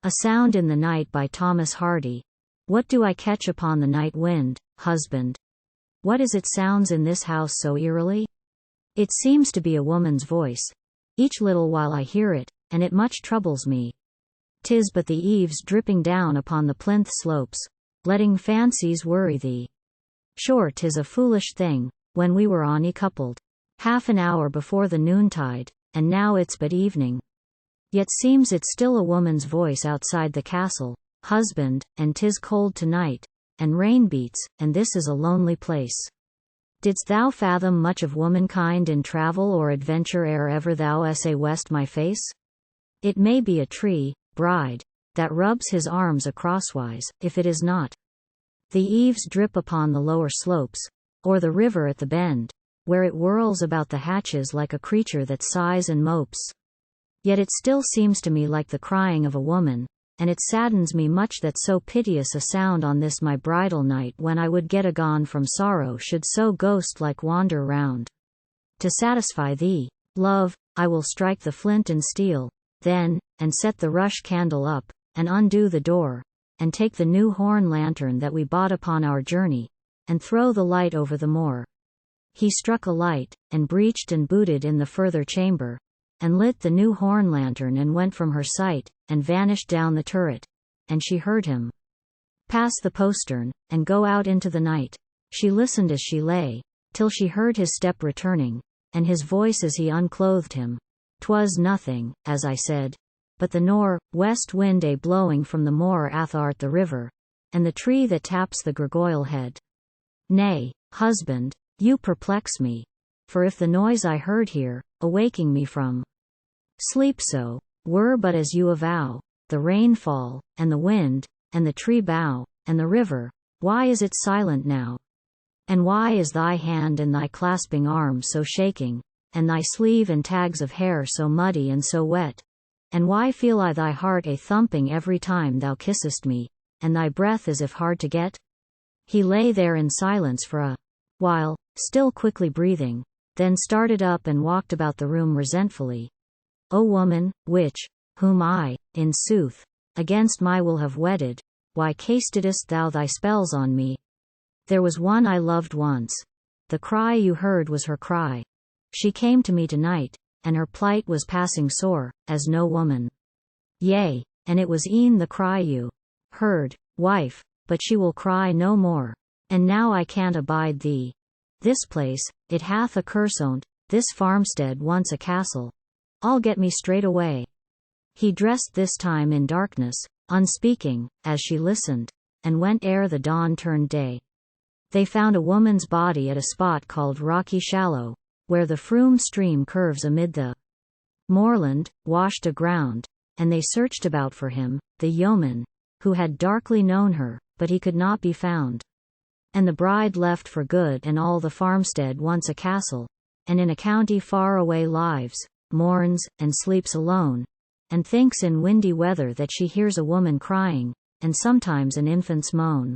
A Sound in the Night by Thomas Hardy. What do I catch upon the night wind, husband? What is it sounds in this house so eerily? It seems to be a woman's voice. Each little while I hear it, and it much troubles me. 'Tis but the eaves dripping down upon the plinth-slopes, letting fancies worry thee. Sure 'tis a foolish thing, when we were coupled, half an hour before the noontide, and now it's but evening. Yet seems it still a woman's voice outside the castle, husband, and 'tis cold tonight, and rain beats, and this is a lonely place. Didst thou fathom much of womankind in travel or adventure ere ever thou sawest my face? It may be a tree, bride, that rubs his arms acrosswise, if it is not the eaves drip upon the lower slopes, or the river at the bend, where it whirls about the hatches like a creature that sighs and mopes. Yet it still seems to me like the crying of a woman, and it saddens me much that so piteous a sound on this my bridal night when I would get agone from sorrow should so ghost-like wander round. To satisfy thee, love, I will strike the flint and steel, then, and set the rush candle up, and undo the door, and take the new horn lantern that we bought upon our journey, and throw the light over the moor. He struck a light, and breached and booted in the further chamber, and lit the new horn lantern and went from her sight, and vanished down the turret, and she heard him pass the postern, and go out into the night. She listened as she lay, till she heard his step returning, and his voice as he unclothed him. 'Twas nothing, as I said, but the west wind blowing from the moor athwart the river, and the tree that taps the gargoyle head. Nay, husband, you perplex me, for if the noise I heard here, awaking me from sleep so, were but as you avow, the rainfall, and the wind, and the tree bough, and the river, why is it silent now? And why is thy hand and thy clasping arm so shaking, and thy sleeve and tags of hair so muddy and so wet? And why feel I thy heart thumping every time thou kissest me, and thy breath as if hard to get? He lay there in silence for a while, still quickly breathing, then started up and walked about the room resentfully. O woman, whom I, in sooth, against my will have wedded, why castedst thou thy spells on me? There was one I loved once. The cry you heard was her cry. She came to me tonight, and her plight was passing sore, as no woman. Yea, and it was e'en the cry you heard, wife, but she will cry no more. And now I can't abide thee. This place, it hath a curse on't, this farmstead once a castle. I'll get me straight away. He dressed this time in darkness, unspeaking, as she listened, and went ere the dawn turned day. They found a woman's body at a spot called Rocky Shallow, where the Froom stream curves amid the moorland, washed aground, and they searched about for him, the yeoman, who had darkly known her, but he could not be found. And the bride left for good and all the farmstead once a castle, and in a county far away lives, mourns, and sleeps alone, and thinks in windy weather that she hears a woman crying, and sometimes an infant's moan.